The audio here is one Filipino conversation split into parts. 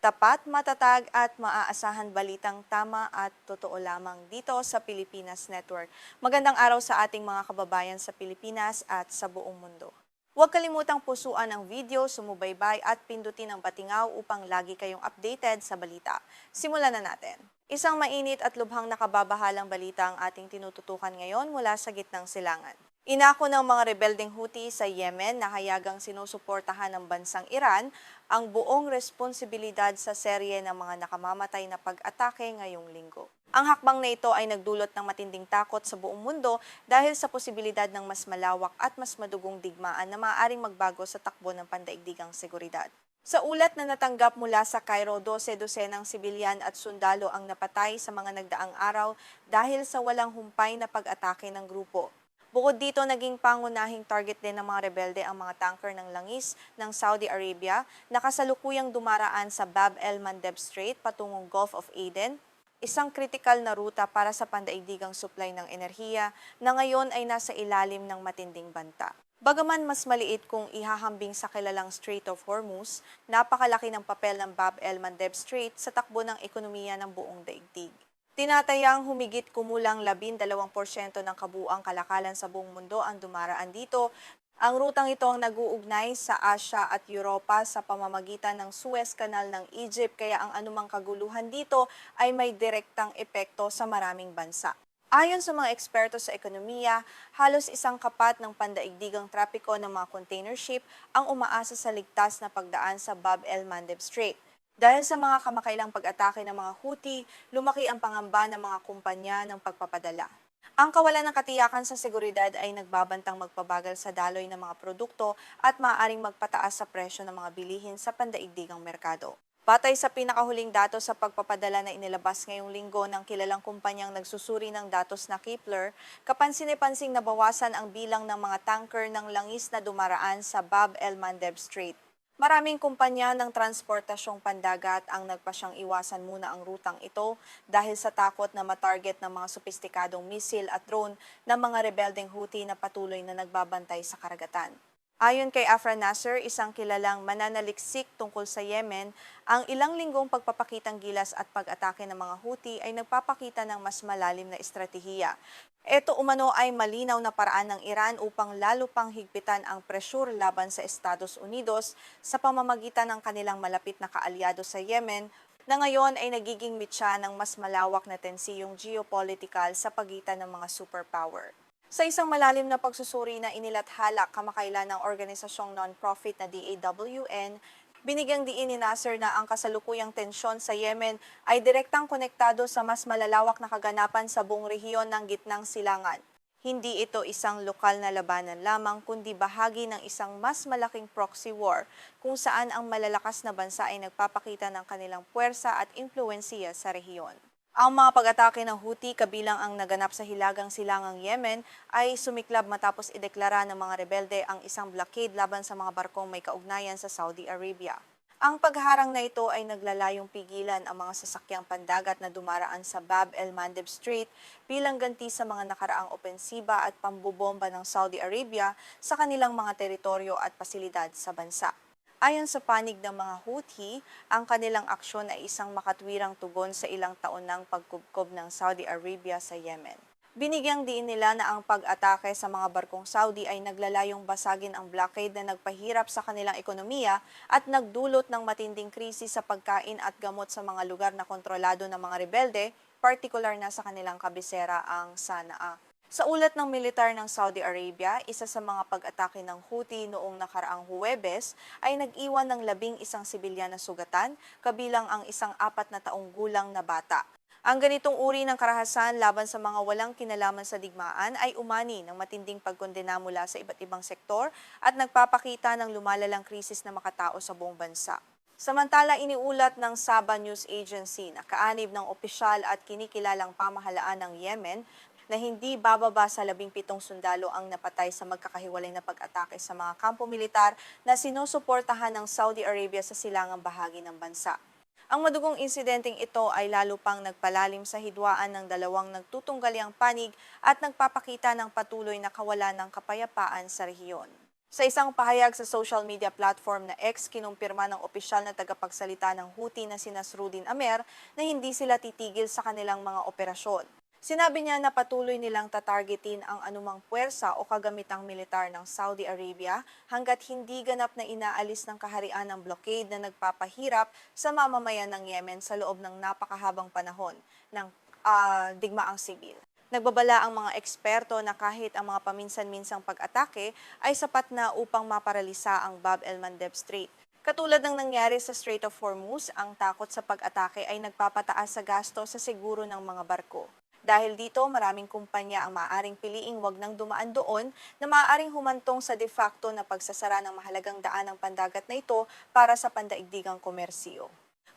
Tapat, matatag at maaasahan balitang tama at totoo lamang dito sa Pilipinas Network. Magandang araw sa ating mga kababayan sa Pilipinas at sa buong mundo. Huwag kalimutang pusuan ang video, sumubaybay at pindutin ang patingaw upang lagi kayong updated sa balita. Simulan na natin. Isang mainit at lubhang nakababahalang balita ang ating tinututukan ngayon mula sa gitnang silangan. Inako ng mga rebeldeng Houthi sa Yemen na hayagang sinusuportahan ng bansang Iran ang buong responsibilidad sa serye ng mga nakamamatay na pag-atake ngayong linggo. Ang hakbang na ito ay nagdulot ng matinding takot sa buong mundo dahil sa posibilidad ng mas malawak at mas madugong digmaan na maaaring magbago sa takbo ng pandaigdigang seguridad. Sa ulat na natanggap mula sa Cairo, 12 dosenang sibilyan at sundalo ang napatay sa mga nagdaang araw dahil sa walang humpay na pag-atake ng grupo. Bukod dito, naging pangunahing target din ng mga rebelde ang mga tanker ng langis ng Saudi Arabia na kasalukuyang dumaraan sa Bab el-Mandeb Strait patungong Gulf of Aden, isang kritikal na ruta para sa pandaigdigang supply ng enerhiya na ngayon ay nasa ilalim ng matinding banta. Bagaman mas maliit kung ihahambing sa kilalang Strait of Hormuz, napakalaki ng papel ng Bab el-Mandeb Strait sa takbo ng ekonomiya ng buong daigdig. Tinatayang humigit kumulang 12% ng kabuuang kalakalan sa buong mundo ang dumaraan dito. Ang rutang ito ang nag-uugnay sa Asia at Europa sa pamamagitan ng Suez Canal ng Egypt, kaya ang anumang kaguluhan dito ay may direktang epekto sa maraming bansa. Ayon sa mga eksperto sa ekonomiya, halos isang kapat ng pandaigdigang trapiko ng mga container ship ang umaasa sa ligtas na pagdaan sa Bab el-Mandeb Strait. Dahil sa mga kamakailang pag-atake ng mga Houthi, lumaki ang pangamba ng mga kumpanya ng pagpapadala. Ang kawalan ng katiyakan sa seguridad ay nagbabantang magpabagal sa daloy ng mga produkto at maaaring magpataas sa presyo ng mga bilihin sa pandaigdigang merkado. Batay sa pinakahuling datos sa pagpapadala na inilabas ngayong linggo ng kilalang kumpanyang nagsusuri ng datos na Kepler, kapansin-pansing nabawasan ang bilang ng mga tanker ng langis na dumaraan sa Bab el-Mandeb Strait. Maraming kumpanya ng transportasyong pandagat ang nagpasyang iwasan muna ang rutang ito dahil sa takot na matarget ng mga sopistikadong misil at drone ng mga rebeldeng Houthi na patuloy na nagbabantay sa karagatan. Ayon kay Afra Nasser, isang kilalang mananaliksik tungkol sa Yemen, ang ilang linggong pagpapakitang gilas at pag-atake ng mga Houthi ay nagpapakita ng mas malalim na estratehiya. Ito umano ay malinaw na paraan ng Iran upang lalo pang higpitan ang presyur laban sa Estados Unidos sa pamamagitan ng kanilang malapit na kaalyado sa Yemen, na ngayon ay nagiging mitya ng mas malawak na tensiyong geopolitical sa pagitan ng mga superpower. Sa isang malalim na pagsusuri na inilathala kamakailan ng organisasyong non-profit na DAWN, binigyang diin ni Nasser na ang kasalukuyang tensyon sa Yemen ay direktang konektado sa mas malalawak na kaganapan sa buong rehiyon ng gitnang silangan. Hindi ito isang lokal na labanan lamang kundi bahagi ng isang mas malaking proxy war kung saan ang malalakas na bansa ay nagpapakita ng kanilang puwersa at impluwensiya sa rehiyon. Ang mga pag-atake ng Houthi kabilang ang naganap sa hilagang silangang Yemen ay sumiklab matapos ideklara ng mga rebelde ang isang blockade laban sa mga barkong may kaugnayan sa Saudi Arabia. Ang pagharang na ito ay naglalayong pigilan ang mga sasakyang pandagat na dumaraan sa Bab el-Mandeb Strait bilang ganti sa mga nakaraang opensiba at pambubomba ng Saudi Arabia sa kanilang mga teritoryo at pasilidad sa bansa. Ayon sa panig ng mga Houthi, ang kanilang aksyon ay isang makatwirang tugon sa ilang taon ng pagkubkob ng Saudi Arabia sa Yemen. Binigyang diin nila na ang pag-atake sa mga barkong Saudi ay naglalayong basagin ang blockade na nagpahirap sa kanilang ekonomiya at nagdulot ng matinding krisis sa pagkain at gamot sa mga lugar na kontrolado ng mga rebelde, partikular na sa kanilang kabisera ang Sanaa. Sa ulat ng militar ng Saudi Arabia, isa sa mga pag-atake ng Houthi noong nakaraang Huwebes ay nag-iwan ng 11 sibilyan na sugatan, kabilang ang isang 4 na taong gulang na bata. Ang ganitong uri ng karahasan laban sa mga walang kinalaman sa digmaan ay umani ng matinding pagkondena mula sa iba't ibang sektor at nagpapakita ng lumalalang krisis na makatao sa buong bansa. Samantala, iniulat ng Saba News Agency na kaanib ng opisyal at kinikilalang pamahalaan ng Yemen na hindi bababa sa 17 sundalo ang napatay sa magkakahiwalay na pag-atake sa mga kampo militar na sinusuportahan ng Saudi Arabia sa silangang bahagi ng bansa. Ang madugong insidenteng ito ay lalo pang nagpalalim sa hidwaan ng dalawang nagtutunggalyang panig at nagpapakita ng patuloy na kawalan ng kapayapaan sa rehiyon. Sa isang pahayag sa social media platform na X, kinumpirma ng opisyal na tagapagsalita ng Houthi na si Nasruddin Amer na hindi sila titigil sa kanilang mga operasyon. Sinabi niya na patuloy nilang tatargetin ang anumang puwersa o kagamitang militar ng Saudi Arabia hanggat hindi ganap na inaalis ng kaharian ng blockade na nagpapahirap sa mamamayan ng Yemen sa loob ng napakahabang panahon ng digmaang sibil. Nagbabala ang mga eksperto na kahit ang mga paminsan-minsang pag-atake ay sapat na upang maparalisa ang Bab el-Mandeb Strait. Katulad ng nangyari sa Strait of Hormuz, ang takot sa pag-atake ay nagpapataas sa gasto sa seguro ng mga barko. Dahil dito, maraming kumpanya ang maaaring piliing wag nang dumaan doon na maaaring humantong sa de facto na pagsasara ng mahalagang daan ng pandagat na ito para sa pandaigdigang komersyo.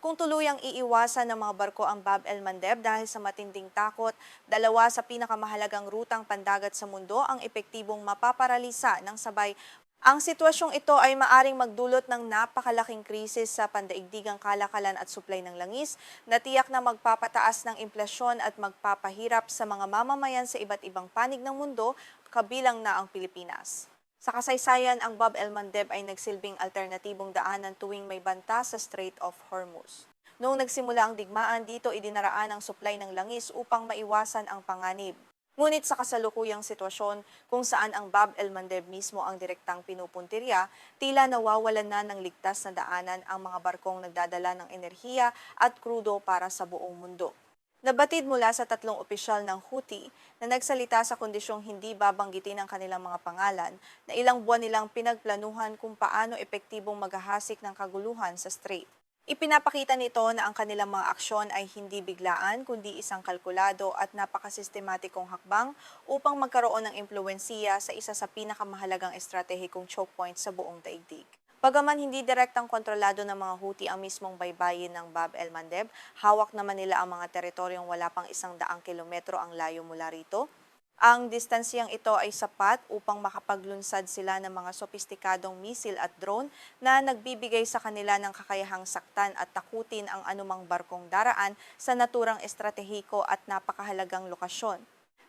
Kung tuluyang iiwasan ng mga barko ang Bab el-Mandeb dahil sa matinding takot, dalawa sa pinakamahalagang rutang pandagat sa mundo ang epektibong mapaparalisa ng sabay. Ang sitwasyong ito ay maaring magdulot ng napakalaking krisis sa pandaigdigang kalakalan at supply ng langis na tiyak na magpapataas ng inflasyon at magpapahirap sa mga mamamayan sa iba't ibang panig ng mundo, kabilang na ang Pilipinas. Sa kasaysayan, ang Bab el-Mandeb ay nagsilbing alternatibong daanan tuwing may banta sa Strait of Hormuz. Noong nagsimula ang digmaan, dito idinaraan ang supply ng langis upang maiwasan ang panganib. Ngunit sa kasalukuyang sitwasyon kung saan ang Bab el-Mandeb mismo ang direktang pinupuntirya, tila nawawalan na ng ligtas na daanan ang mga barkong nagdadala ng enerhiya at krudo para sa buong mundo. Nabatid mula sa tatlong opisyal ng Houthi na nagsalita sa kondisyong hindi babanggitin ang kanilang mga pangalan na ilang buwan nilang pinagplanuhan kung paano epektibong maghahasik ng kaguluhan sa strait. Ipinapakita nito na ang kanilang mga aksyon ay hindi biglaan kundi isang kalkulado at napakasistematikong hakbang upang magkaroon ng impluwensiya sa isa sa pinakamahalagang estratehikong choke point sa buong daigdig. Bagaman hindi direktang kontrolado ng mga Houthi ang mismong baybayin ng Bab el-Mandeb, hawak naman nila ang mga teritoryong wala pang 100 kilometro ang layo mula rito. Ang distansyang ito ay sapat upang makapaglunsad sila ng mga sopistikadong misil at drone na nagbibigay sa kanila ng kakayahang saktan at takutin ang anumang barkong daraan sa naturang estratehiko at napakahalagang lokasyon.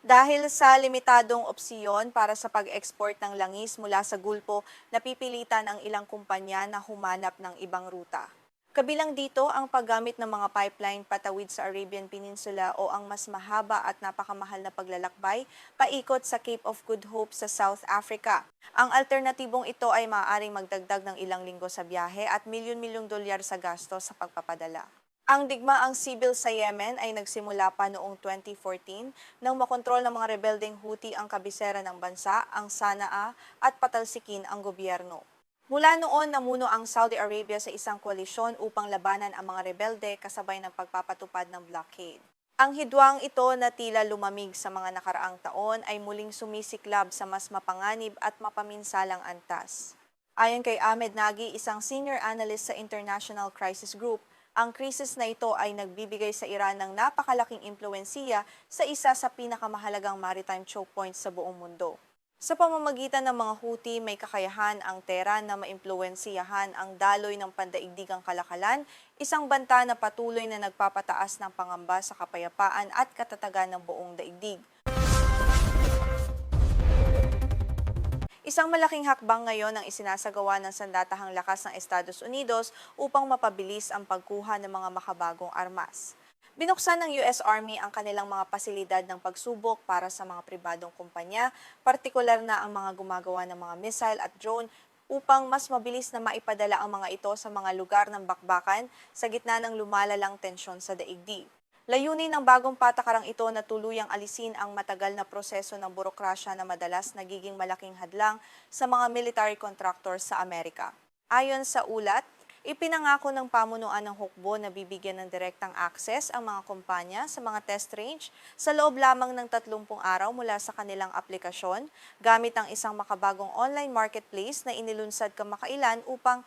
Dahil sa limitadong opsyon para sa pag-export ng langis mula sa Gulpo, napipilitan ang ilang kumpanya na humanap ng ibang ruta. Kabilang dito ang paggamit ng mga pipeline patawid sa Arabian Peninsula o ang mas mahaba at napakamahal na paglalakbay paikot sa Cape of Good Hope sa South Africa. Ang alternatibong ito ay maaaring magdagdag ng ilang linggo sa biyahe at milyon-milyong dolyar sa gasto sa pagpapadala. Ang digmaang sibil sa Yemen ay nagsimula pa noong 2014 nang makontrol ng mga rebeldeng Houthi ang kabisera ng bansa, ang Sanaa, at patalsikin ang gobyerno. Mula noon, namuno ang Saudi Arabia sa isang koalisyon upang labanan ang mga rebelde kasabay ng pagpapatupad ng blockade. Ang hidwang ito na tila lumamig sa mga nakaraang taon ay muling sumisiklab sa mas mapanganib at mapaminsalang antas. Ayon kay Ahmed Nagy, isang senior analyst sa International Crisis Group, ang krisis na ito ay nagbibigay sa Iran ng napakalaking impluwensiya sa isa sa pinakamahalagang maritime choke points sa buong mundo. Sa pamamagitan ng mga Houthi, may kakayahan ang Tehran na maimpluwensiyahan ang daloy ng pandaigdigang kalakalan, isang banta na patuloy na nagpapataas ng pangamba sa kapayapaan at katatagan ng buong daigdig. Isang malaking hakbang ngayon ang isinasagawa ng sandatahang lakas ng Estados Unidos upang mapabilis ang pagkuha ng mga makabagong armas. Binuksan ng US Army ang kanilang mga pasilidad ng pagsubok para sa mga pribadong kumpanya, partikular na ang mga gumagawa ng mga missile at drone upang mas mabilis na maipadala ang mga ito sa mga lugar ng bakbakan sa gitna ng lumalalang tensyon sa daigdig. Layunin ng bagong patakarang ito na tuluyang alisin ang matagal na proseso ng burokrasya na madalas nagiging malaking hadlang sa mga military contractors sa Amerika. Ayon sa ulat, ipinangako ng pamunuan ng hukbo na bibigyan ng direktang access ang mga kumpanya sa mga test range sa loob lamang ng 30 araw mula sa kanilang aplikasyon gamit ang isang makabagong online marketplace na inilunsad kamakailan upang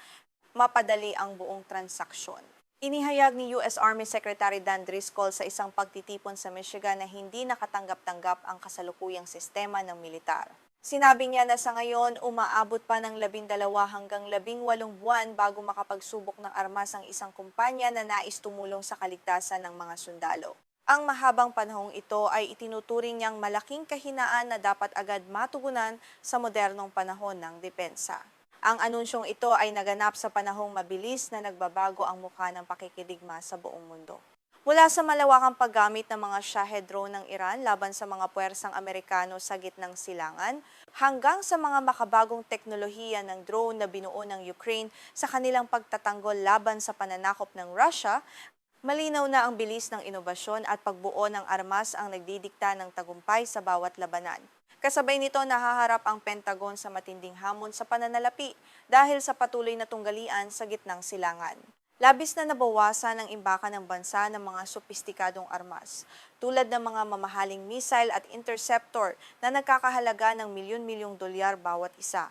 mapadali ang buong transaksyon. Inihayag ni US Army Secretary Dan Driscoll sa isang pagtitipon sa Michigan na hindi nakatanggap-tanggap ang kasalukuyang sistema ng militar. Sinabi niya na sa ngayon, umaabot pa ng 12 hanggang 18 buwan bago makapagsubok ng armas ang isang kumpanya na nais tumulong sa kaligtasan ng mga sundalo. Ang mahabang panahong ito ay itinuturing niyang malaking kahinaan na dapat agad matugunan sa modernong panahon ng depensa. Ang anunsyong ito ay naganap sa panahong mabilis na nagbabago ang mukha ng pakikidigma sa buong mundo. Mula sa malawakang paggamit ng mga Shahed drone ng Iran laban sa mga puwersang Amerikano sa gitnang silangan, hanggang sa mga makabagong teknolohiya ng drone na binuo ng Ukraine sa kanilang pagtatanggol laban sa pananakop ng Russia, malinaw na ang bilis ng inobasyon at pagbuo ng armas ang nagdidikta ng tagumpay sa bawat labanan. Kasabay nito, nahaharap ang Pentagon sa matinding hamon sa pananalapi dahil sa patuloy na tunggalian sa gitnang silangan. Labis na nabawasan ang imbakan ng bansa ng mga sopistikadong armas, tulad ng mga mamahaling missile at interceptor na nagkakahalaga ng milyon-milyong dolyar bawat isa.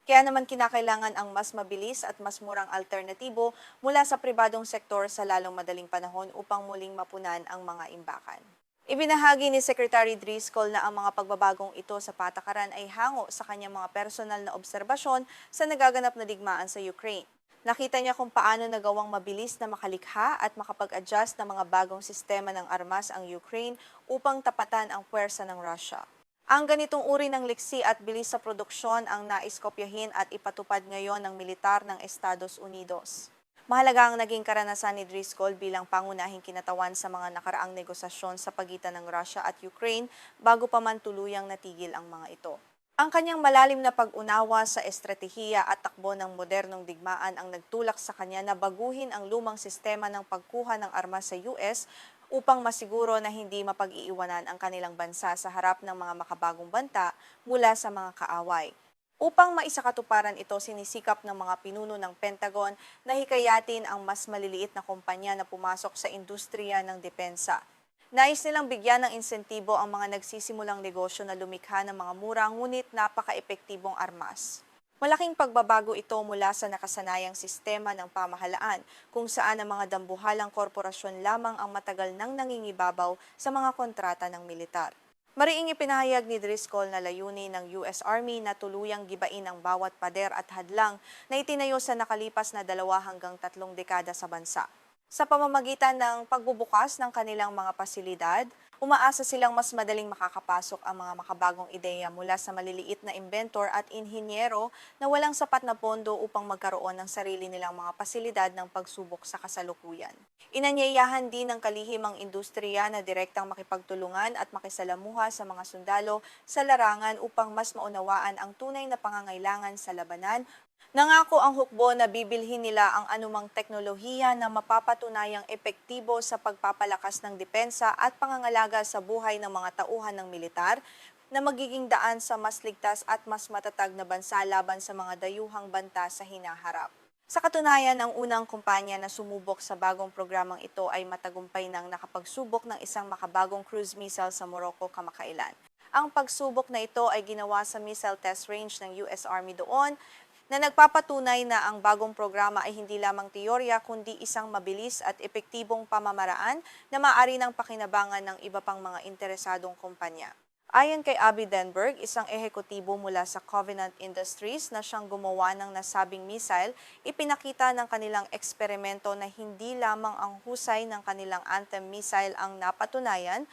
Kaya naman kinakailangan ang mas mabilis at mas murang alternatibo mula sa pribadong sektor sa lalong madaling panahon upang muling mapunan ang mga imbakan. Ibinahagi ni Secretary Driscoll na ang mga pagbabagong ito sa patakaran ay hango sa kanyang mga personal na obserbasyon sa nagaganap na digmaan sa Ukraine. Nakita niya kung paano nagawang mabilis na makalikha at makapag-adjust ng mga bagong sistema ng armas ang Ukraine upang tapatan ang puwersa ng Russia. Ang ganitong uri ng liksi at bilis sa produksyon ang nais kopyahin at ipatupad ngayon ng militar ng Estados Unidos. Mahalaga ang naging karanasan ni Driscoll bilang pangunahing kinatawan sa mga nakaraang negosasyon sa pagitan ng Russia at Ukraine bago pa man tuluyang natigil ang mga ito. Ang kanyang malalim na pag-unawa sa estratehiya at takbo ng modernong digmaan ang nagtulak sa kanya na baguhin ang lumang sistema ng pagkuha ng armas sa US upang masiguro na hindi mapag-iiwanan ang kanilang bansa sa harap ng mga makabagong banta mula sa mga kaaway. Upang maisakatuparan ito, sinisikap ng mga pinuno ng Pentagon na hikayatin ang mas maliliit na kumpanya na pumasok sa industriya ng depensa. Nais nilang bigyan ng insentibo ang mga nagsisimulang negosyo na lumikha ng mga mura ngunit napaka-epektibong armas. Malaking pagbabago ito mula sa nakasanayang sistema ng pamahalaan kung saan ang mga dambuhalang korporasyon lamang ang matagal nang nangingibabaw sa mga kontrata ng militar. Mariing ipinahayag ni Driscoll na layunin ng US Army na tuluyang gibain ang bawat pader at hadlang na itinayo sa nakalipas na 2 hanggang 3 dekada sa bansa. Sa pamamagitan ng pagbubukas ng kanilang mga pasilidad, umaasa silang mas madaling makakapasok ang mga makabagong ideya mula sa maliliit na inventor at inhinyero na walang sapat na pondo upang magkaroon ng sarili nilang mga pasilidad ng pagsubok sa kasalukuyan. Inanyayahan din ng kalihimang industriya na direktang makipagtulungan at makisalamuha sa mga sundalo sa larangan upang mas maunawaan ang tunay na pangangailangan sa labanan. Nangako ang hukbo na bibilhin nila ang anumang teknolohiya na mapapatunayang epektibo sa pagpapalakas ng depensa at pangangalaga sa buhay ng mga tauhan ng militar na magiging daan sa mas ligtas at mas matatag na bansa laban sa mga dayuhang banta sa hinaharap. Sa katunayan, ang unang kumpanya na sumubok sa bagong programang ito ay matagumpay nang nakapagsubok ng isang makabagong cruise missile sa Morocco kamakailan. Ang pagsubok na ito ay ginawa sa missile test range ng US Army doon, na nagpapatunay na ang bagong programa ay hindi lamang teorya kundi isang mabilis at epektibong pamamaraan na maaari ng pakinabangan ng iba pang mga interesadong kumpanya. Ayon kay Abby Denberg, isang ehekutibo mula sa Covenant Industries na siyang gumawa ng nasabing missile, ipinakita ng kanilang eksperimento na hindi lamang ang husay ng kanilang Anthem missile ang napatunayan,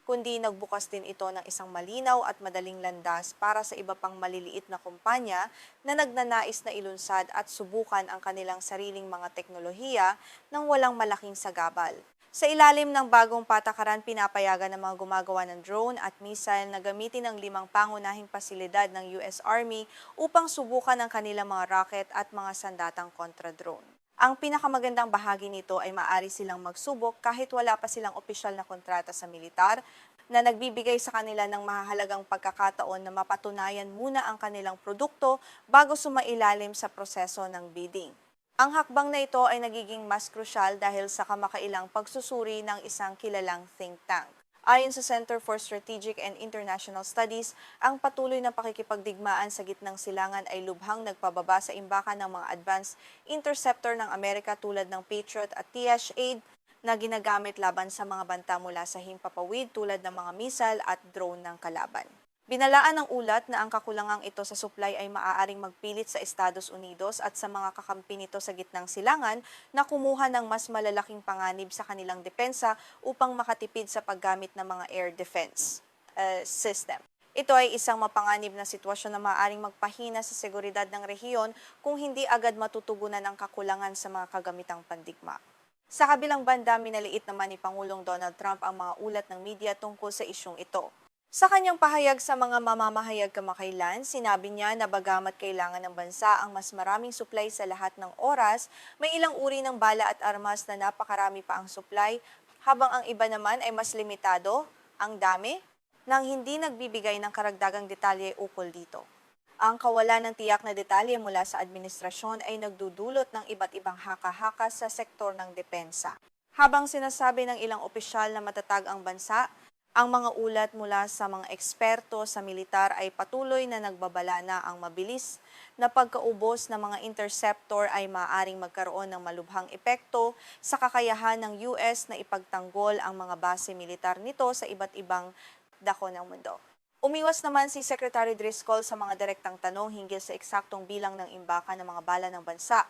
kundi nagbukas din ito ng isang malinaw at madaling landas para sa iba pang maliliit na kumpanya na nagnanais na ilunsad at subukan ang kanilang sariling mga teknolohiya nang walang malaking sagabal. Sa ilalim ng bagong patakaran, pinapayagan ng mga gumagawa ng drone at missile na gamitin ang 5 pangunahing pasilidad ng US Army upang subukan ang kanilang mga rocket at mga sandatang kontra-drone. Ang pinakamagandang bahagi nito ay maaari silang magsubok kahit wala pa silang opisyal na kontrata sa militar na nagbibigay sa kanila ng mahahalagang pagkakataon na mapatunayan muna ang kanilang produkto bago sumailalim sa proseso ng bidding. Ang hakbang na ito ay nagiging mas krusyal dahil sa kamakailang pagsusuri ng isang kilalang think tank. Ayon sa Center for Strategic and International Studies, ang patuloy na pakikipagdigmaan sa gitnang silangan ay lubhang nagpababa sa imbakan ng mga advanced interceptor ng Amerika tulad ng Patriot at Th-8 na ginagamit laban sa mga banta mula sa himpapawid tulad ng mga missile at drone ng kalaban. Binalaan ng ulat na ang kakulangang ito sa supply ay maaaring magpilit sa Estados Unidos at sa mga kakampi nito sa gitnang silangan na kumuha ng mas malalaking panganib sa kanilang depensa upang makatipid sa paggamit ng mga air defense system. Ito ay isang mapanganib na sitwasyon na maaaring magpahina sa seguridad ng rehiyon kung hindi agad matutugunan ang kakulangan sa mga kagamitang pandigma. Sa kabilang banda, minaliit naman ni Pangulong Donald Trump ang mga ulat ng media tungkol sa isyong ito. Sa kanyang pahayag sa mga mamamahayag kamakailan, sinabi niya na bagamat kailangan ng bansa ang mas maraming supply sa lahat ng oras, may ilang uri ng bala at armas na napakarami pa ang supply, habang ang iba naman ay mas limitado, ang dami, nang hindi nagbibigay ng karagdagang detalye ukol dito. Ang kawalan ng tiyak na detalye mula sa administrasyon ay nagdudulot ng iba't ibang haka-haka sa sektor ng depensa. Habang sinasabi ng ilang opisyal na matatag ang bansa, ang mga ulat mula sa mga eksperto sa militar ay patuloy na nagbabala na ang mabilis na pagkaubos ng mga interceptor ay maaaring magkaroon ng malubhang epekto sa kakayahan ng US na ipagtanggol ang mga base militar nito sa iba't ibang dako ng mundo. Umiwas naman si Secretary Driscoll sa mga direktang tanong hinggil sa eksaktong bilang ng imbakan ng mga bala ng bansa.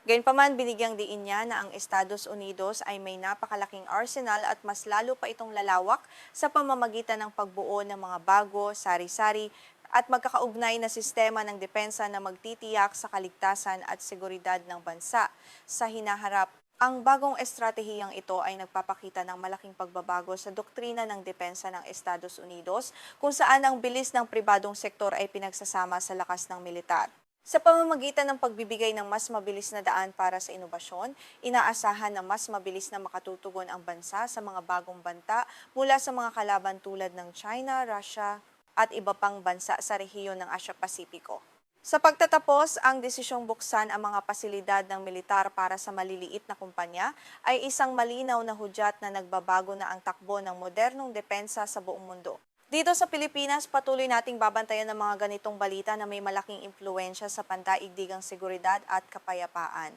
Gayunpaman, binigyang diin niya na ang Estados Unidos ay may napakalaking arsenal at mas lalo pa itong lalawak sa pamamagitan ng pagbuo ng mga bago, sari-sari at magkakaugnay na sistema ng depensa na magtitiyak sa kaligtasan at seguridad ng bansa sa hinaharap. Ang bagong estratehiyang ito ay nagpapakita ng malaking pagbabago sa doktrina ng depensa ng Estados Unidos kung saan ang bilis ng pribadong sektor ay pinagsasama sa lakas ng militar. Sa pamamagitan ng pagbibigay ng mas mabilis na daan para sa inobasyon, inaasahan na mas mabilis na makatutugon ang bansa sa mga bagong banta mula sa mga kalaban tulad ng China, Russia at iba pang bansa sa rehiyon ng Asia-Pasipiko. Sa pagtatapos, ang desisyong buksan ang mga pasilidad ng militar para sa maliliit na kumpanya ay isang malinaw na hudyat na nagbabago na ang takbo ng modernong depensa sa buong mundo. Dito sa Pilipinas, patuloy nating babantayan ng mga ganitong balita na may malaking impluensya sa pandaigdigang seguridad at kapayapaan.